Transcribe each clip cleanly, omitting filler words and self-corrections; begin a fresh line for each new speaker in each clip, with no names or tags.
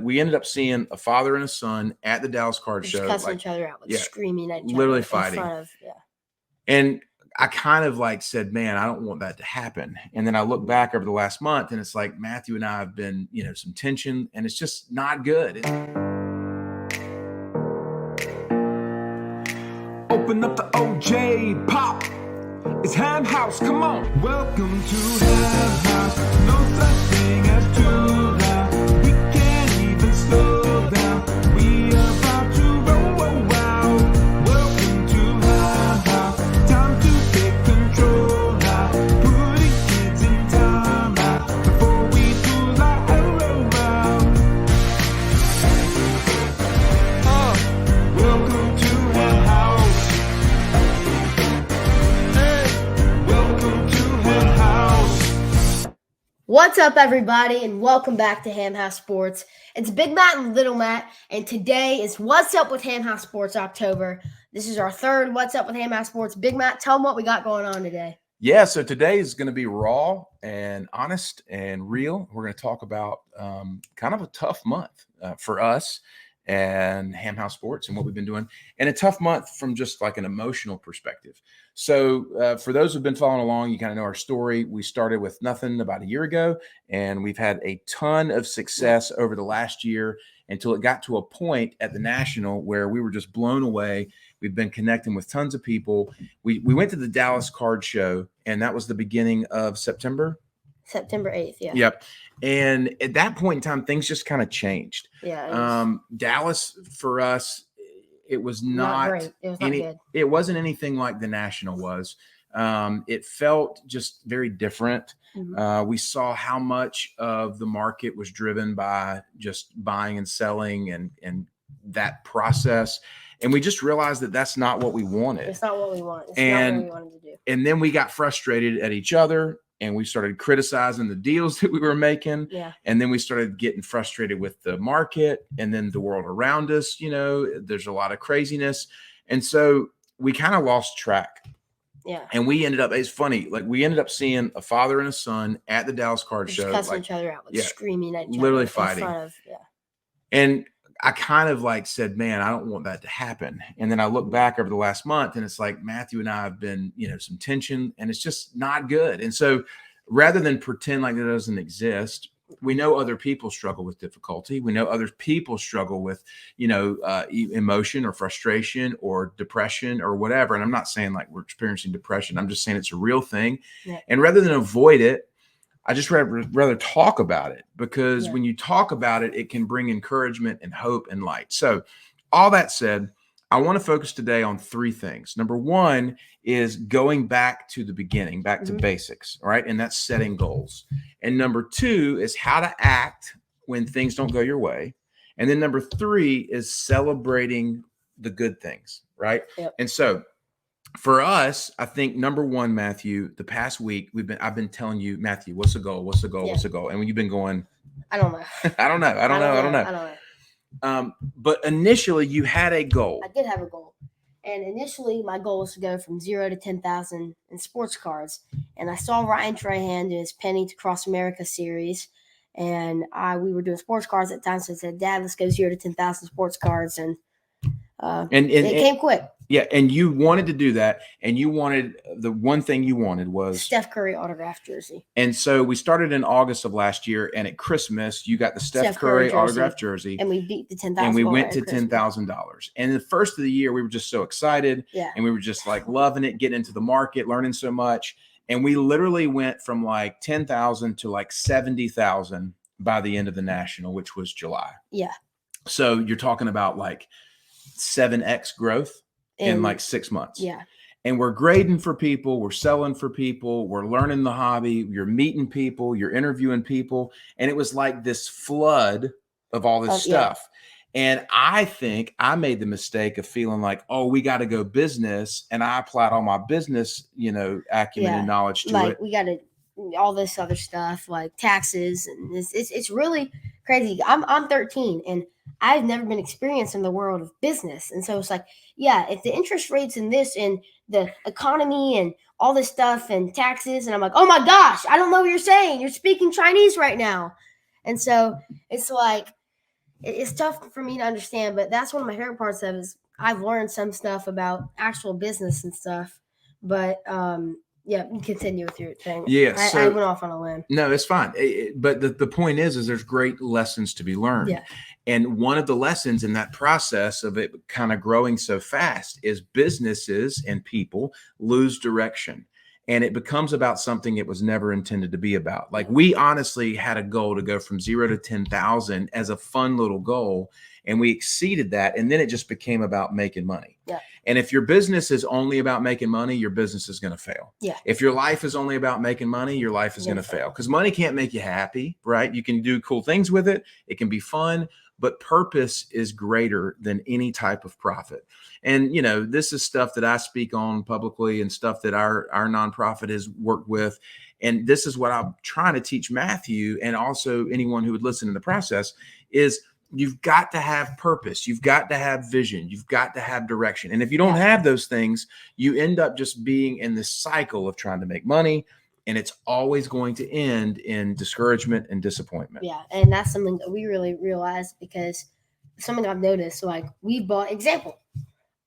We ended up seeing a father and a son at the Dallas Card
Just
Show,
cussing each other out,
yeah,
screaming at each
literally
other
fighting.
in front of,
And I kind of like said, man, I don't want that to happen. And then I look back over the last month and it's like Matthew and I have been, some tension, and it's just not good.
Open up the OJ pop. It's Ham House, come on. Welcome to Ham House. No such thing as too loud. We can't even slow down. We about to roll out. Welcome to Ham House. Time to take control now. Putting kids in time out before we pull our arrow out. Welcome to Ham House.
What's up, everybody, and welcome back to Ham House Sports. It's Big Matt and Little Matt, and today is What's Up with Ham House Sports October. This is our third What's Up with Ham House Sports. Big Matt, tell them what we got going on today.
Yeah, so today is going to be raw and honest and real. We're going to talk about kind of a tough month for us and Ham House Sports and what we've been doing, and a tough month from just like an emotional perspective. So for those who've been following along, you kind of know our story. We started with nothing about a year ago, and we've had a ton of success over the last year until it got to a point at the National where we were just blown away. We've been connecting with tons of people. We went to the Dallas Card Show, and that was the beginning of September
8th, yeah.
Yep. And at that point in time, things just kind of changed.
Yeah.
Dallas, for us, it was not
great. It was not good.
It wasn't anything like the National was. It felt just very different.
Mm-hmm.
We saw how much of the market was driven by just buying and selling and that process. And we just realized that that's not what we wanted.
It's not what we want. It's not what we wanted to do.
And then we got frustrated at each other, and we started criticizing the deals that we were making.
Yeah.
And then we started getting frustrated with the market and then the world around us. There's a lot of craziness. And so we kind of lost track.
Yeah.
And we ended up, it's funny, like we ended up seeing a father and a son at the Dallas Card Show.
Just cussing each other out, screaming at each other.
Literally fighting.
In front of,
And I kind of like said, man, I don't want that to happen. And then I look back over the last month and it's like Matthew and I have been, some tension, and it's just not good. And so rather than pretend like that doesn't exist, we know other people struggle with difficulty. We know other people struggle with, emotion or frustration or depression or whatever. And I'm not saying like we're experiencing depression. I'm just saying it's a real thing.
Yeah.
And rather than avoid it, I just rather talk about it, because when you talk about it, it can bring encouragement and hope and light. So all that said, I want to focus today on three things. Number one is going back to the beginning, back to basics, all right? And that's setting goals. And number two is how to act when things don't go your way. And then number three is celebrating the good things, right?
Yep.
And so for us, I think number one, Matthew, the past week I've been telling you, Matthew, what's the goal? What's the goal?
Yeah.
What's the goal? And when you've been going,
I don't know.
I don't know. But initially you had a goal.
I did have a goal. And initially my goal was to go from 0 to 10,000 in sports cards. And I saw Ryan Trahan do his Penny to Cross America series. And we were doing sports cards at the time. So I said, Dad, let's go 0 to 10,000 sports cards. And it came quick.
Yeah, and you wanted to do that, and the one thing you wanted was
Steph Curry autographed jersey.
And so we started in August of last year, and at Christmas, you got the Steph Curry autographed jersey.
And we beat the $10,000.
And we went to $10,000. And the first of the year, we were just so excited.
Yeah.
And we were just like loving it, getting into the market, learning so much. And we literally went from like 10,000 to like 70,000 by the end of the National, which was July.
Yeah.
So you're talking about like 7x growth in like 6 months.
Yeah.
And we're grading for people, we're selling for people, we're learning the hobby, you're meeting people, you're interviewing people. And it was like this flood of all this stuff. Yeah. And I think I made the mistake of feeling like, oh, we got to go business. And I applied all my business, acumen and knowledge to it.
We got to all this other stuff like taxes. And it's really crazy. I'm 13 and I've never been experienced in the world of business. And so it's like, yeah, if the interest rates and this and the economy and all this stuff and taxes, and I'm like, oh my gosh, I don't know what you're saying. You're speaking Chinese right now. And so it's like, it's tough for me to understand, but that's one of my favorite parts of it is I've learned some stuff about actual business and stuff. But yeah, you continue with your thing.
Yeah,
I
so
went off on a limb.
no, it's fine. But the point is there's great lessons to be learned.
Yeah.
And one of the lessons in that process of it kind of growing so fast is businesses and people lose direction. And it becomes about something it was never intended to be about. Like we honestly had a goal to go from 0 to 10,000 as a fun little goal. And we exceeded that. And then it just became about making money.
Yeah.
And if your business is only about making money, your business is going to fail.
Yeah.
If your life is only about making money, your life is going to fail because money can't make you happy, right? You can do cool things with it. It can be fun, but purpose is greater than any type of profit. And, you know, this is stuff that I speak on publicly and stuff that our nonprofit has worked with. And this is what I'm trying to teach Matthew and also anyone who would listen in the process is you've got to have purpose. You've got to have vision. You've got to have direction. And if you don't have those things, you end up just being in this cycle of trying to make money. And it's always going to end in discouragement and disappointment.
Yeah. And that's something that we really realized because something I've noticed. So like we bought example,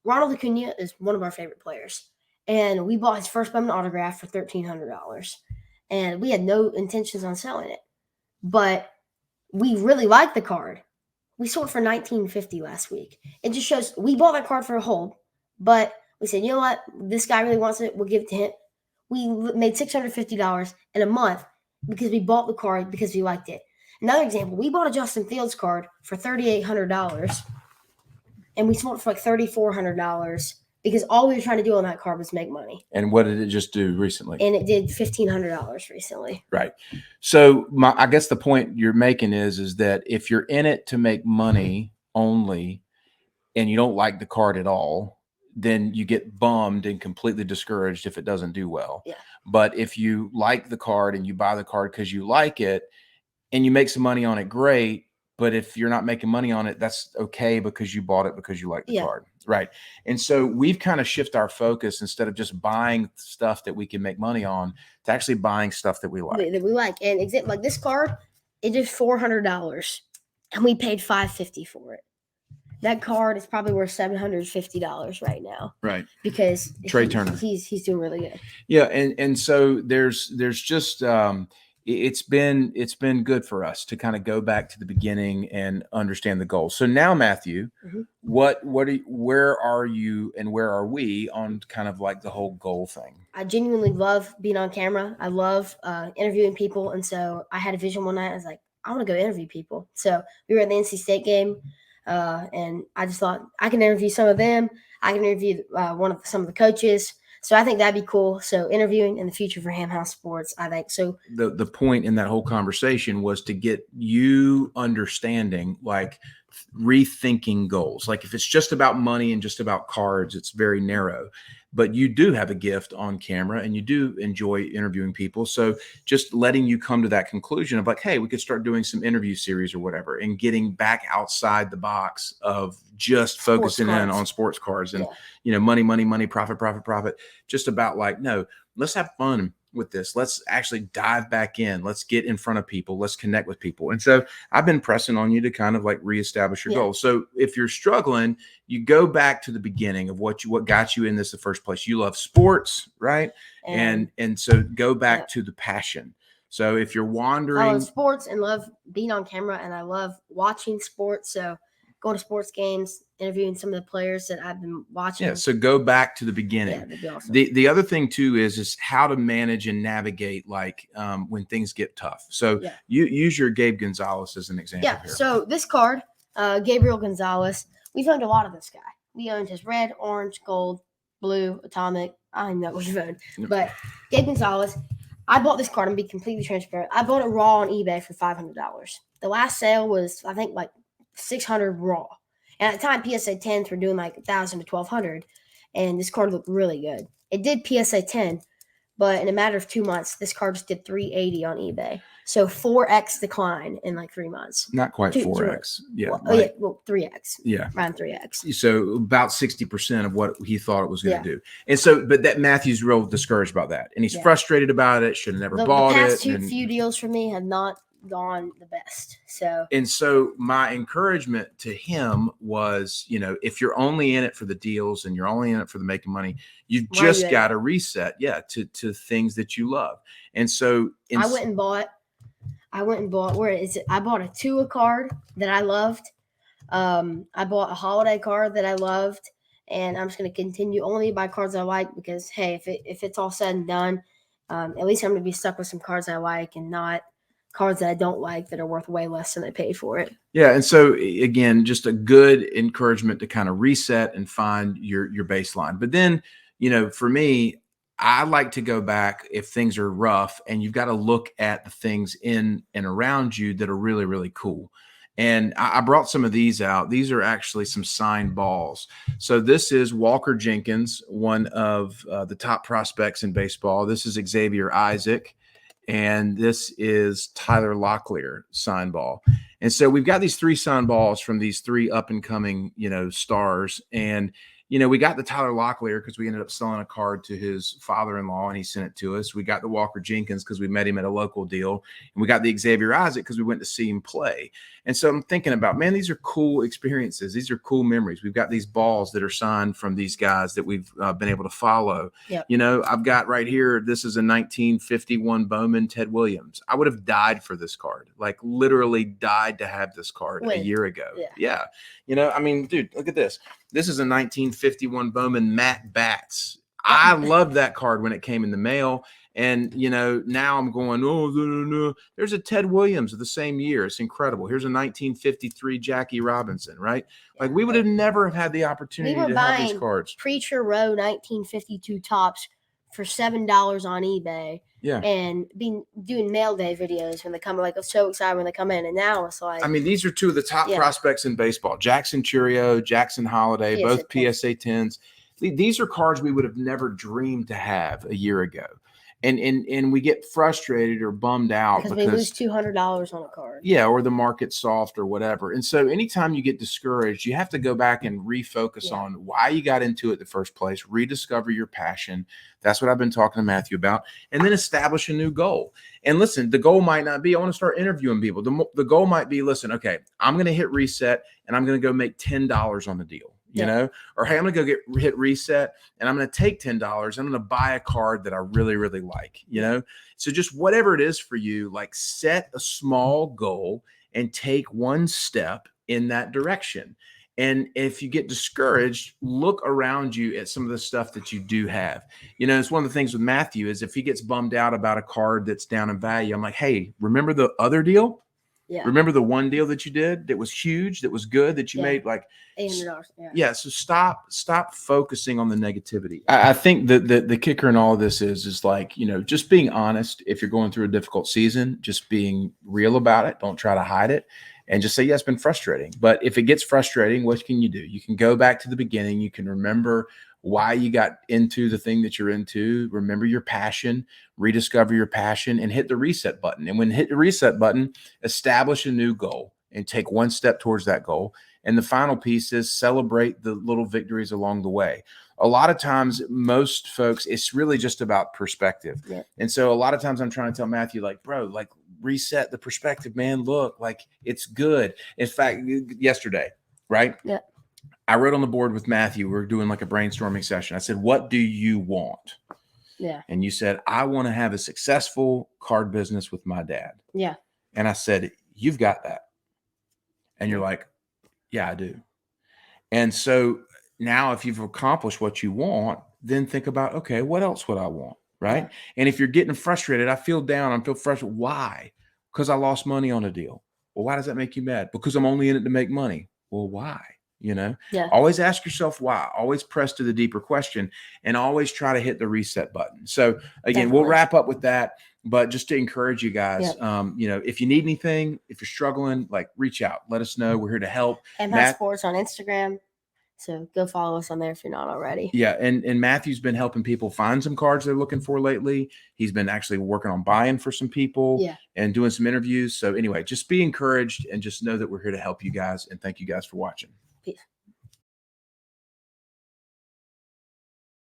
Ronald Acuna is one of our favorite players. And we bought his first Bowman autograph for $1,300. And we had no intentions on selling it. But we really liked the card. We sold for $1,950 last week. It just shows we bought that card for a hold, but we said, you know what? This guy really wants it. We'll give it to him. We made $650 in a month because we bought the card because we liked it. Another example, we bought a Justin Fields card for $3,800 and we sold it for like $3,400 because all we were trying to do on that card was make money.
And what did it just do recently?
And it did $1,500 recently.
Right. So I guess the point you're making is that if you're in it to make money only and you don't like the card at all, then you get bummed and completely discouraged if it doesn't do well.
Yeah.
But if you like the card and you buy the card because you like it and you make some money on it, great. But if you're not making money on it, that's okay because you bought it because you like the card. Right. And so we've kind of shifted our focus instead of just buying stuff that we can make money on to actually buying stuff that we like.
And like this card, it is $400 and we paid $550 for it. That card is probably worth $750 right now. Right. Because
Trey Turner.
He's doing really good.
Yeah. And so there's just it's been good for us to kind of go back to the beginning and understand the goals. So now, Matthew, where are you and where are we on kind of like the whole goal thing?
I genuinely love being on camera. I love interviewing people. And so I had a vision one night. I was like, I want to go interview people. So we were at the NC State game. And I just thought I can interview some of them. I can interview some of the coaches. So I think that'd be cool. So interviewing in the future for Ham House Sports, I think. So
the point in that whole conversation was to get you understanding, like rethinking goals. Like if it's just about money and just about cards, it's very narrow. But you do have a gift on camera and you do enjoy interviewing people. So just letting you come to that conclusion of like, hey, we could start doing some interview series or whatever and getting back outside the box of just focusing in on sports cards and, you know, money, profit, just about like, no, let's have fun with this. Let's actually dive back in. Let's get in front of people. Let's connect with people. And so I've been pressing on you to kind of like reestablish your goals. So if you're struggling, you go back to the beginning of what got you in this the first place. You love sports, right? And so go back to the passion. So if you're wandering,
I love sports and love being on camera and I love watching sports. So going to sports games, interviewing some of the players that I've been watching.
Yeah, so go back to the beginning.
Yeah, that'd be awesome.
The other thing too is how to manage and navigate like when things get tough. So you use your Gabe Gonzalez as an example.
Yeah.
Here.
So this card, Gabriel Gonzalez, we've owned a lot of this guy. We owned his red, orange, gold, blue, atomic. I don't even know what we've owned, but Gabe Gonzalez. I bought this card and be completely transparent. I bought it raw on eBay for $500. The last sale was I think like $600 raw. And at the time, PSA 10s were doing like $1,000 to $1,200. And this card looked really good. It did PSA 10, but in a matter of 2 months, this card just did $380 on eBay. So 4x decline in like 3 months.
Not quite 4x. Yeah.
Well, 3x.
Yeah.
Around 3x.
So about 60% of what he thought it was going to do. And so, but that Matthew's real discouraged about that. And he's frustrated about it. Should have never bought
the
it.
past few deals for me have not gone the best. So
And so my encouragement to him was, if you're only in it for the deals and you're only in it for the making money, you've
Why are you
just
in
got to reset, to things that you love. And so
I went and bought. Where is it? I bought a Tua card that I loved. I bought a holiday card that I loved, and I'm just going to continue only buy cards I like because hey, if it's all said and done, at least I'm going to be stuck with some cards I like and not cards that I don't like that are worth way less than I paid for it.
Yeah, and so again, just a good encouragement to kind of reset and find your baseline. But then, for me, I like to go back if things are rough, and you've got to look at the things in and around you that are really, really cool. And I brought some of these out. These are actually some signed balls. So this is Walker Jenkins, one of the top prospects in baseball. This is Xavier Isaac. And this is Tyler Locklear signed ball. And so we've got these 3 signed balls from these 3 up and coming, stars. And, we got the Tyler Locklear because we ended up selling a card to his father-in-law and he sent it to us. We got the Walker Jenkins because we met him at a local deal. And we got the Xavier Isaac because we went to see him play. And so I'm thinking about, man, these are cool experiences. These are cool memories. We've got these balls that are signed from these guys that we've been able to follow.
Yep.
I've got right here, this is a 1951 Bowman Ted Williams. I would have died for this card, like literally died to have this card a year ago. Yeah. Dude, look at this. This is a 1951 Bowman Matt Batts. I loved that card when it came in the mail. And, now I'm going, no. There's a Ted Williams of the same year. It's incredible. Here's a 1953 Jackie Robinson, right? Like we would have never had the opportunity to have these cards.
Preacher Row 1952 tops for $7 on eBay.
Yeah.
And doing mail day videos when they come, like I was so excited when they come in. And now it's like,
these are 2 of the top prospects in baseball. Jackson Churio, Jackson Holiday,
PSA
both
10.
PSA 10s. These are cards we would have never dreamed to have a year ago. And we get frustrated or bummed out
because we lose $200 on a card.
Yeah, or the market's soft or whatever. And so anytime you get discouraged, you have to go back and refocus on why you got into it in the first place, rediscover your passion. That's what I've been talking to Matthew about. And then establish a new goal. And listen, the goal might not be, I want to start interviewing people. The goal might be, listen, okay, I'm going to hit reset and I'm going to go make $10 on the deal. Or hey, I'm going to go hit reset and I'm going to take $10. I'm going to buy a card that I really, really like, So just whatever it is for you, like set a small goal and take one step in that direction. And if you get discouraged, look around you at some of the stuff that you do have. It's one of the things with Matthew is if he gets bummed out about a card that's down in value, I'm like, hey, remember the other deal?
Yeah.
Remember the one deal that you did that was huge, that was good, that you made like
$800.
Yeah. So stop focusing on the negativity. I think that the kicker in all of this is like, just being honest. If you're going through a difficult season, just being real about it. Don't try to hide it. And just say, yeah, it's been frustrating. But if it gets frustrating, what can you do? You can go back to the beginning. You can remember why you got into the thing that you're into. Remember your passion, rediscover your passion, and hit the reset button. And when hit the reset button, establish a new goal and take one step towards that goal. And the final piece is celebrate the little victories along the way. A lot of times, most folks, it's really just about perspective. Yeah. And so a lot of times I'm trying to tell Matthew, like, bro, like reset the perspective, man. Look, like it's good. In fact, yesterday, right?
Yeah.
I wrote on the board with Matthew. We were doing like a brainstorming session. I said, what do you want?
Yeah.
And you said, I want to have a successful card business with my dad.
Yeah.
And I said, you've got that. And you're like, yeah, I do. And so now if you've accomplished what you want, then think about, okay, what else would I want? Right. Yeah. And if you're getting frustrated, I feel down, I feel frustrated. Why? Because I lost money on a deal. Well, why does that make you mad? Because I'm only in it to make money. Well, why? Yeah. Always ask yourself why. Always press to the deeper question and always try to hit the reset button. So again, We'll wrap up with that. But just to encourage you guys, if you need anything, if you're struggling, like reach out, let us know. We're here to help.
Hamhouse Sports on Instagram. So go follow us on there if you're not already.
Yeah. And Matthew's been helping people find some cards they're looking for lately. He's been actually working on buying for some people and doing some interviews. So anyway, just be encouraged and just know that we're here to help you guys. And thank you guys for watching.
Peace.